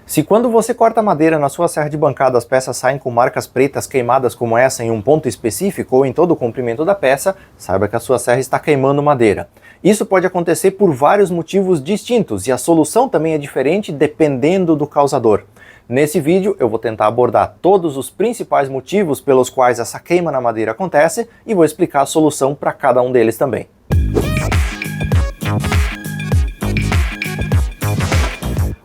Se quando você corta madeira na sua serra de bancada as peças saem com marcas pretas queimadas como essa em um ponto específico ou em todo o comprimento da peça, saiba que a sua serra está queimando madeira. Isso pode acontecer por vários motivos distintos e a solução também é diferente dependendo do causador. Nesse vídeo eu vou tentar abordar todos os principais motivos pelos quais essa queima na madeira acontece e vou explicar a solução para cada um deles também.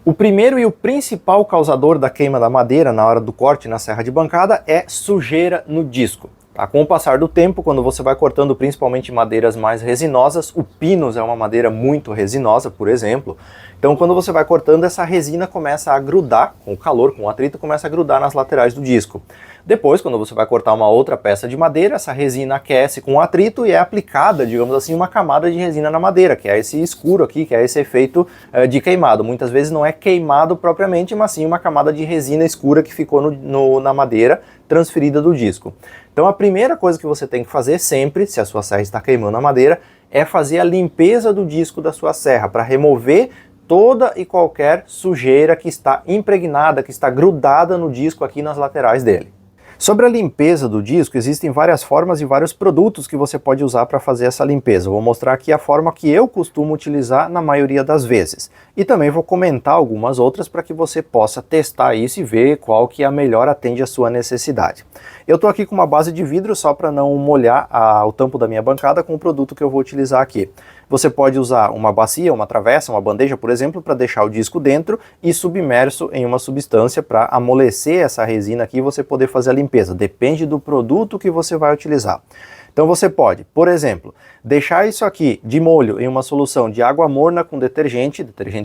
O primeiro e o principal causador da queima da madeira na hora do corte na serra de bancada é sujeira no disco. Com o passar do tempo, quando você vai cortando principalmente madeiras mais resinosas, o pinus é uma madeira muito resinosa, por exemplo, então quando você vai cortando, essa resina começa a grudar, com o calor, com o atrito, começa a grudar nas laterais do disco. Depois, quando você vai cortar uma outra peça de madeira, essa resina aquece com o atrito e é aplicada, digamos assim, uma camada de resina na madeira, que é esse escuro aqui, que é esse efeito de queimado. Muitas vezes não é queimado propriamente, mas sim uma camada de resina escura que ficou na madeira, transferida do disco. Então a primeira coisa que você tem que fazer sempre, se a sua serra está queimando a madeira, é fazer a limpeza do disco da sua serra, para remover toda e qualquer sujeira que está impregnada, que está grudada no disco aqui nas laterais dele. Sobre a limpeza do disco, existem várias formas e vários produtos que você pode usar para fazer essa limpeza. Eu vou mostrar aqui a forma que eu costumo utilizar na maioria das vezes. E também vou comentar algumas outras para que você possa testar isso e ver qual que é a melhor atende à sua necessidade. Eu estou aqui com uma base de vidro só para não molhar o tampo da minha bancada com o produto que eu vou utilizar aqui. Você pode usar uma bacia, uma travessa, uma bandeja, por exemplo, para deixar o disco dentro e submerso em uma substância para amolecer essa resina aqui e você poder fazer a limpeza. Depende do produto que você vai utilizar. Então você pode, por exemplo, deixar isso aqui de molho em uma solução de água morna com detergente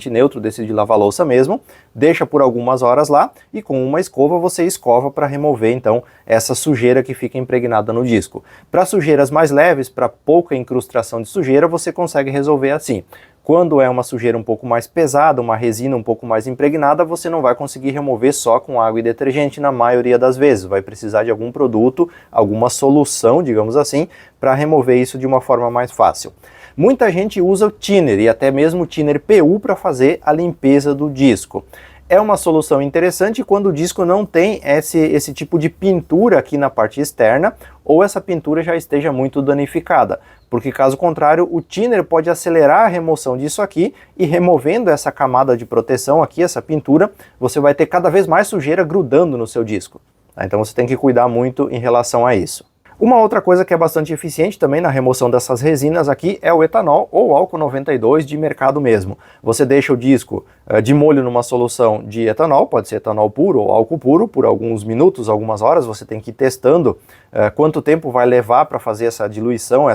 neutro, desse de lavar louça mesmo, deixa por algumas horas lá e com uma escova você escova para remover então essa sujeira que fica impregnada no disco. Para sujeiras mais leves, para pouca incrustação de sujeira, você consegue resolver assim. Quando é uma sujeira um pouco mais pesada, uma resina um pouco mais impregnada, você não vai conseguir remover só com água e detergente na maioria das vezes. Vai precisar de algum produto, alguma solução, digamos assim, para remover isso de uma forma mais fácil. Muita gente usa o thinner e até mesmo o thinner PU para fazer a limpeza do disco. É uma solução interessante quando o disco não tem esse tipo de pintura aqui na parte externa ou essa pintura já esteja muito danificada, porque caso contrário o thinner pode acelerar a remoção disso aqui e removendo essa camada de proteção aqui, essa pintura, você vai ter cada vez mais sujeira grudando no seu disco. Então você tem que cuidar muito em relação a isso. Uma outra coisa que é bastante eficiente também na remoção dessas resinas aqui é o etanol ou álcool 92 de mercado mesmo. Você deixa o disco de molho numa solução de etanol, pode ser etanol puro ou álcool puro, por alguns minutos, algumas horas, você tem que ir testando quanto tempo vai levar para fazer essa diluição,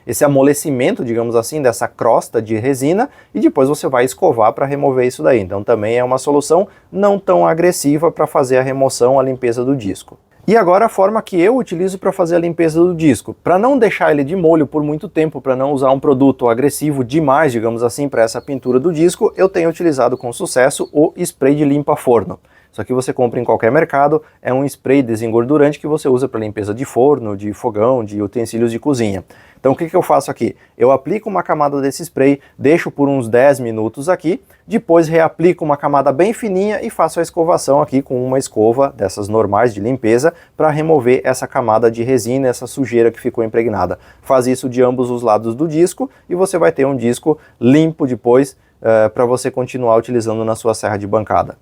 esse amolecimento, digamos assim, dessa crosta de resina e depois você vai escovar para remover isso daí. Então também é uma solução não tão agressiva para fazer a remoção, a limpeza do disco. E agora a forma que eu utilizo para fazer a limpeza do disco. Para não deixar ele de molho por muito tempo, para não usar um produto agressivo demais, digamos assim, para essa pintura do disco, eu tenho utilizado com sucesso o spray de limpa-forno. Isso aqui você compra em qualquer mercado, é um spray desengordurante que você usa para limpeza de forno, de fogão, de utensílios de cozinha. Então o que eu faço aqui? Eu aplico uma camada desse spray, deixo por uns 10 minutos aqui, depois reaplico uma camada bem fininha e faço a escovação aqui com uma escova dessas normais de limpeza para remover essa camada de resina, essa sujeira que ficou impregnada. Faz isso de ambos os lados do disco e você vai ter um disco limpo depois para você continuar utilizando na sua serra de bancada.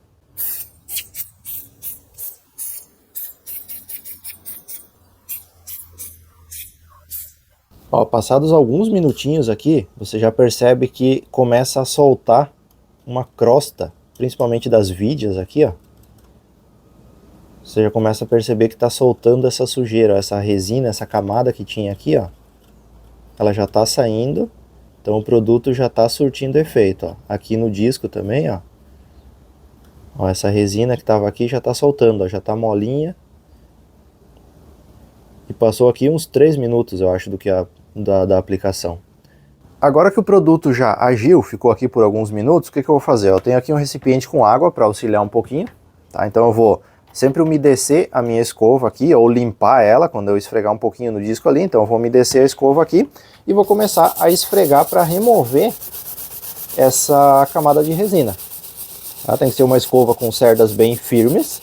Ó, passados alguns minutinhos aqui, você já percebe que começa a soltar uma crosta, principalmente das vidas aqui, ó. Você já começa a perceber que está soltando essa sujeira, essa resina, essa camada que tinha aqui, ó. Ela já está saindo, então o produto já está surtindo efeito, ó. Aqui no disco também, ó. Ó, essa resina que estava aqui já está soltando, ó, já está molinha. E passou aqui uns 3 minutos, eu acho, da aplicação. Agora que o produto já agiu, ficou aqui por alguns minutos, o que eu vou fazer? Eu tenho aqui um recipiente com água para auxiliar um pouquinho, tá? Então eu vou sempre umedecer a minha escova aqui, ou limpar ela quando eu esfregar um pouquinho no disco ali. Então eu vou umedecer a escova aqui e vou começar a esfregar para remover essa camada de resina. Tá? Tem que ser uma escova com cerdas bem firmes.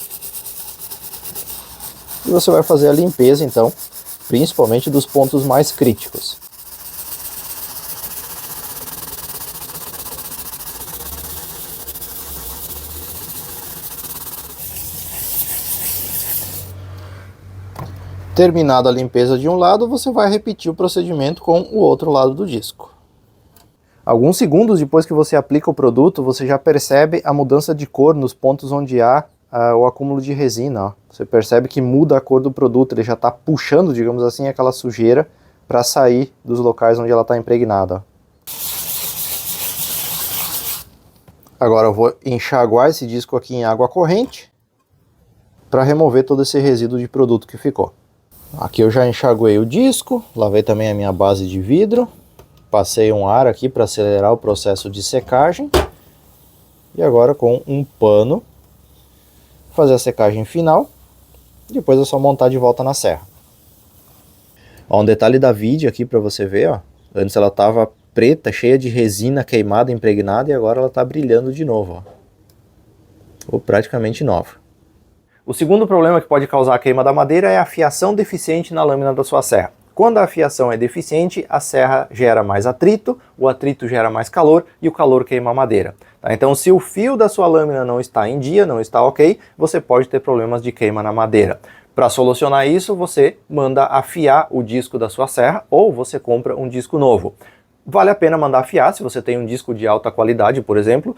E você vai fazer a limpeza, então, principalmente dos pontos mais críticos. Terminada a limpeza de um lado, você vai repetir o procedimento com o outro lado do disco. Alguns segundos depois que você aplica o produto, você já percebe a mudança de cor nos pontos onde há o acúmulo de resina. Ó. Você percebe que muda a cor do produto, ele já está puxando, digamos assim, aquela sujeira para sair dos locais onde ela está impregnada. Ó. Agora eu vou enxaguar esse disco aqui em água corrente para remover todo esse resíduo de produto que ficou. Aqui eu já enxaguei o disco, lavei também a minha base de vidro, passei um ar aqui para acelerar o processo de secagem e agora com um pano fazer a secagem final, depois é só montar de volta na serra. Ó, um detalhe da vide aqui para você ver, ó. Antes ela estava preta, cheia de resina queimada, impregnada, e agora ela está brilhando de novo, ó. Ou praticamente nova. O segundo problema que pode causar a queima da madeira é a fiação deficiente na lâmina da sua serra. Quando a fiação é deficiente, a serra gera mais atrito, o atrito gera mais calor e o calor queima a madeira. Tá? Então, se o fio da sua lâmina não está em dia, não está ok, você pode ter problemas de queima na madeira. Para solucionar isso, você manda afiar o disco da sua serra ou você compra um disco novo. Vale a pena mandar afiar, se você tem um disco de alta qualidade, por exemplo,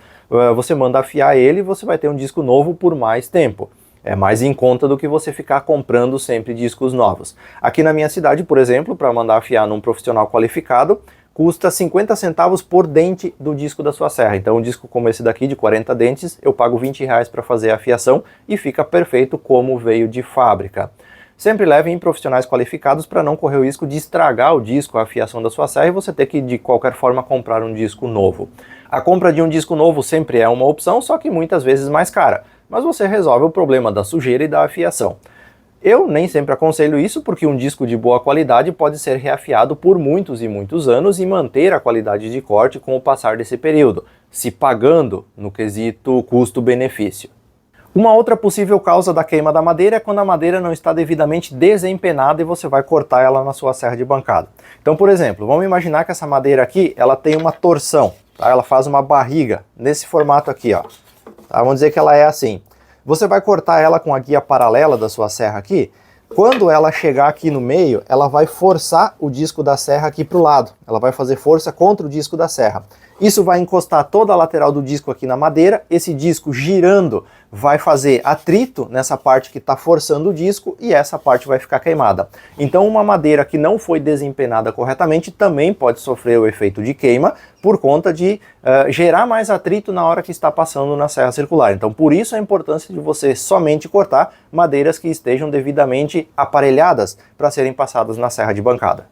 você manda afiar ele e você vai ter um disco novo por mais tempo. É mais em conta do que você ficar comprando sempre discos novos. Aqui na minha cidade, por exemplo, para mandar afiar num profissional qualificado, custa 50 centavos por dente do disco da sua serra. Então um disco como esse daqui, de 40 dentes, eu pago R$20 para fazer a afiação e fica perfeito como veio de fábrica. Sempre leve em profissionais qualificados para não correr o risco de estragar o disco, a afiação da sua serra, e você ter que, de qualquer forma, comprar um disco novo. A compra de um disco novo sempre é uma opção, só que muitas vezes mais cara. Mas você resolve o problema da sujeira e da afiação. Eu nem sempre aconselho isso, porque um disco de boa qualidade pode ser reafiado por muitos e muitos anos e manter a qualidade de corte com o passar desse período, se pagando no quesito custo-benefício. Uma outra possível causa da queima da madeira é quando a madeira não está devidamente desempenada e você vai cortar ela na sua serra de bancada. Então, por exemplo, vamos imaginar que essa madeira aqui, ela tem uma torção, tá? Ela faz uma barriga nesse formato aqui, ó. Tá? Vamos dizer que ela é assim. Você vai cortar ela com a guia paralela da sua serra aqui. Quando ela chegar aqui no meio, ela vai forçar o disco da serra aqui para o lado. Ela vai fazer força contra o disco da serra. Isso vai encostar toda a lateral do disco aqui na madeira. Esse disco girando vai fazer atrito nessa parte que está forçando o disco e essa parte vai ficar queimada. Então uma madeira que não foi desempenada corretamente também pode sofrer o efeito de queima por conta de gerar mais atrito na hora que está passando na serra circular. Então por isso a importância de você somente cortar madeiras que estejam devidamente aparelhadas para serem passadas na serra de bancada.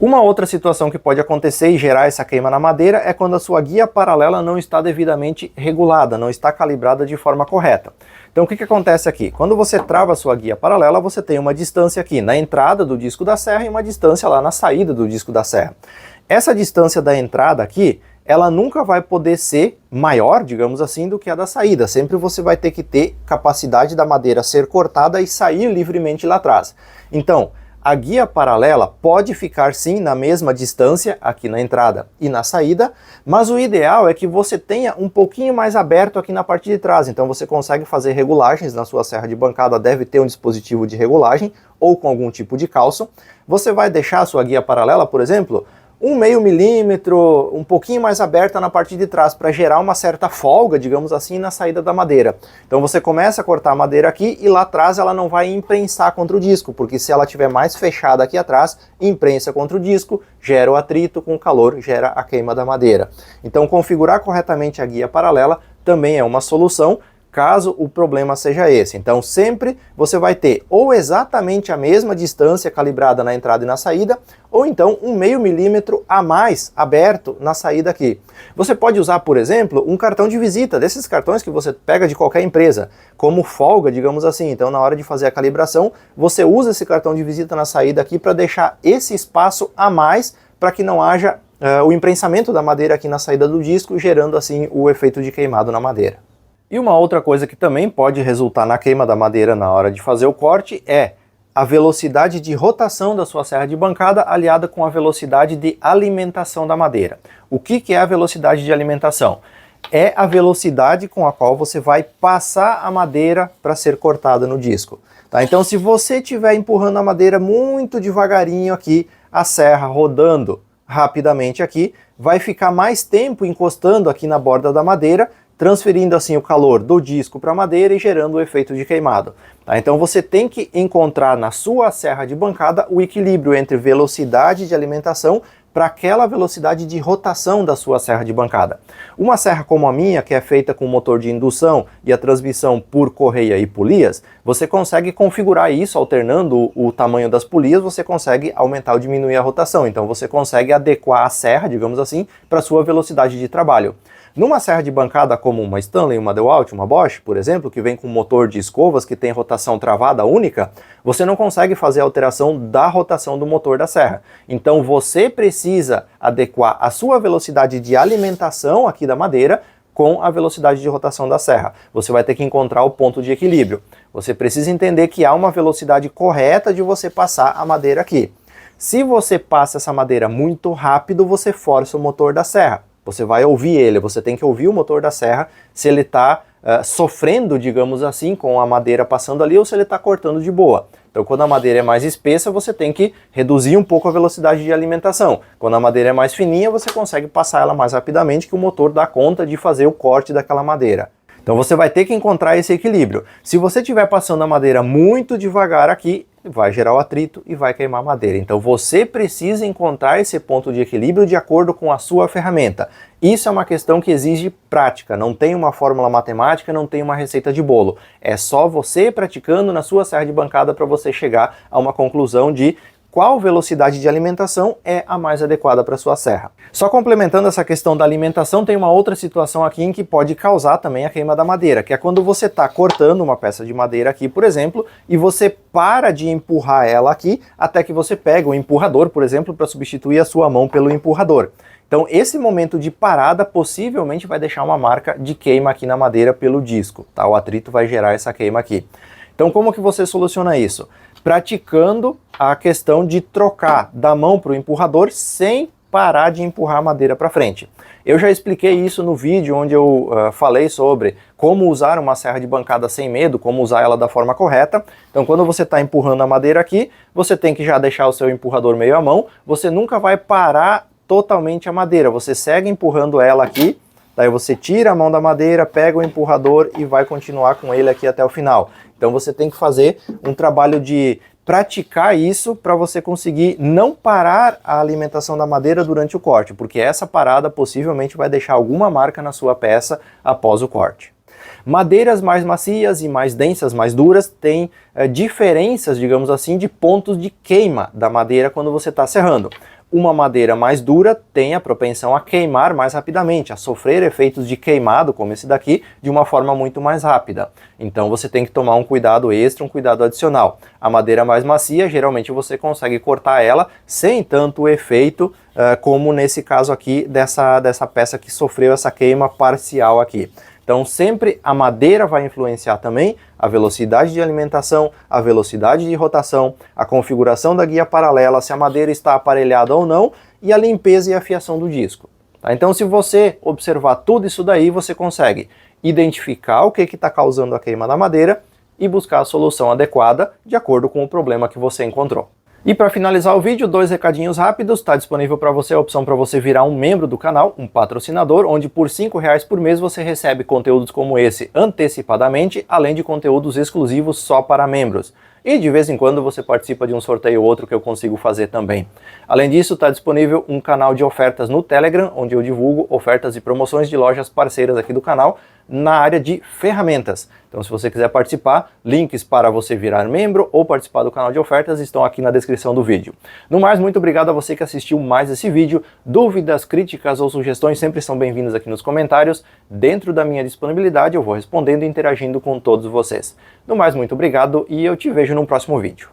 Uma outra situação que pode acontecer e gerar essa queima na madeira é quando a sua guia paralela não está devidamente regulada, não está calibrada de forma correta. Então o que acontece aqui? Quando você trava a sua guia paralela, você tem uma distância aqui na entrada do disco da serra e uma distância lá na saída do disco da serra. Essa distância da entrada aqui, ela nunca vai poder ser maior, digamos assim, do que a da saída. Sempre você vai ter que ter capacidade da madeira ser cortada e sair livremente lá atrás. Então, a guia paralela pode ficar sim na mesma distância aqui na entrada e na saída, mas o ideal é que você tenha um pouquinho mais aberto aqui na parte de trás. Então você consegue fazer regulagens na sua serra de bancada, deve ter um dispositivo de regulagem ou com algum tipo de calço. Você vai deixar a sua guia paralela, por exemplo, 1/2 milímetro, um pouquinho mais aberta na parte de trás, para gerar uma certa folga, digamos assim, na saída da madeira. Então você começa a cortar a madeira aqui e lá atrás ela não vai imprensar contra o disco, porque se ela estiver mais fechada aqui atrás, imprensa contra o disco, gera o atrito, com o calor gera a queima da madeira. Então configurar corretamente a guia paralela também é uma solução, caso o problema seja esse. Então sempre você vai ter ou exatamente a mesma distância calibrada na entrada e na saída, ou então 1/2 milímetro a mais aberto na saída aqui. Você pode usar, por exemplo, um cartão de visita, desses cartões que você pega de qualquer empresa, como folga, digamos assim. Então na hora de fazer a calibração, você usa esse cartão de visita na saída aqui para deixar esse espaço a mais, para que não haja o imprensamento da madeira aqui na saída do disco, gerando assim o efeito de queimado na madeira. E uma outra coisa que também pode resultar na queima da madeira na hora de fazer o corte é a velocidade de rotação da sua serra de bancada aliada com a velocidade de alimentação da madeira. O que é a velocidade de alimentação? É a velocidade com a qual você vai passar a madeira para ser cortada no disco. Tá? Então, se você estiver empurrando a madeira muito devagarinho aqui, a serra rodando rapidamente aqui, vai ficar mais tempo encostando aqui na borda da madeira, transferindo assim o calor do disco para a madeira e gerando o efeito de queimado. Tá? Então você tem que encontrar na sua serra de bancada o equilíbrio entre velocidade de alimentação para aquela velocidade de rotação da sua serra de bancada. Uma serra como a minha, que é feita com motor de indução e a transmissão por correia e polias, você consegue configurar isso alternando o tamanho das polias, você consegue aumentar ou diminuir a rotação. Então você consegue adequar a serra, digamos assim, para a sua velocidade de trabalho. Numa serra de bancada como uma Stanley, uma DeWalt, uma Bosch, por exemplo, que vem com motor de escovas que tem rotação travada única, você não consegue fazer a alteração da rotação do motor da serra. Então você precisa adequar a sua velocidade de alimentação aqui da madeira com a velocidade de rotação da serra. Você vai ter que encontrar o ponto de equilíbrio. Você precisa entender que há uma velocidade correta de você passar a madeira aqui. Se você passa essa madeira muito rápido, você força o motor da serra. Você vai ouvir ele, você tem que ouvir o motor da serra, se ele está sofrendo, digamos assim, com a madeira passando ali ou se ele está cortando de boa. Então quando a madeira é mais espessa, você tem que reduzir um pouco a velocidade de alimentação. Quando a madeira é mais fininha, você consegue passar ela mais rapidamente, que o motor dá conta de fazer o corte daquela madeira. Então você vai ter que encontrar esse equilíbrio. Se você estiver passando a madeira muito devagar aqui, vai gerar o atrito e vai queimar a madeira. Então você precisa encontrar esse ponto de equilíbrio de acordo com a sua ferramenta. Isso é uma questão que exige prática, não tem uma fórmula matemática, não tem uma receita de bolo. É só você praticando na sua serra de bancada para você chegar a uma conclusão de qual velocidade de alimentação é a mais adequada para sua serra. Só complementando essa questão da alimentação, tem uma outra situação aqui em que pode causar também a queima da madeira, que é quando você está cortando uma peça de madeira aqui, por exemplo, e você para de empurrar ela aqui até que você pega o empurrador, por exemplo, para substituir a sua mão pelo empurrador. Então esse momento de parada possivelmente vai deixar uma marca de queima aqui na madeira pelo disco, tá? O atrito vai gerar essa queima aqui. Então como que você soluciona isso? Praticando a questão de trocar da mão para o empurrador sem parar de empurrar a madeira para frente. Eu já expliquei isso no vídeo onde eu falei sobre como usar uma serra de bancada sem medo, como usar ela da forma correta. Então quando você está empurrando a madeira aqui, você tem que já deixar o seu empurrador meio à mão, você nunca vai parar totalmente a madeira, você segue empurrando ela aqui, daí você tira a mão da madeira, pega o empurrador e vai continuar com ele aqui até o final. Então você tem que fazer um trabalho de praticar isso para você conseguir não parar a alimentação da madeira durante o corte, porque essa parada possivelmente vai deixar alguma marca na sua peça após o corte. Madeiras mais macias e mais densas, mais duras, têm diferenças, digamos assim, de pontos de queima da madeira quando você está serrando. Uma madeira mais dura tem a propensão a queimar mais rapidamente, a sofrer efeitos de queimado, como esse daqui, de uma forma muito mais rápida. Então você tem que tomar um cuidado extra, um cuidado adicional. A madeira mais macia, geralmente você consegue cortar ela sem tanto efeito, como nesse caso aqui dessa peça que sofreu essa queima parcial aqui. Então sempre a madeira vai influenciar também a velocidade de alimentação, a velocidade de rotação, a configuração da guia paralela, se a madeira está aparelhada ou não, e a limpeza e a afiação do disco. Tá? Então se você observar tudo isso daí, você consegue identificar o que está causando a queima da madeira e buscar a solução adequada de acordo com o problema que você encontrou. E para finalizar o vídeo, 2 recadinhos rápidos. Está disponível para você a opção para você virar um membro do canal, um patrocinador, onde por R$5 por mês você recebe conteúdos como esse antecipadamente, além de conteúdos exclusivos só para membros. E de vez em quando você participa de um sorteio ou outro que eu consigo fazer também. Além disso, está disponível um canal de ofertas no Telegram, onde eu divulgo ofertas e promoções de lojas parceiras aqui do canal na área de ferramentas. Então se você quiser participar, links para você virar membro ou participar do canal de ofertas estão aqui na descrição do vídeo. No mais, muito obrigado a você que assistiu mais esse vídeo. Dúvidas, críticas ou sugestões sempre são bem-vindas aqui nos comentários. Dentro da minha disponibilidade eu vou respondendo e interagindo com todos vocês. No mais, muito obrigado e eu te vejo no próximo vídeo.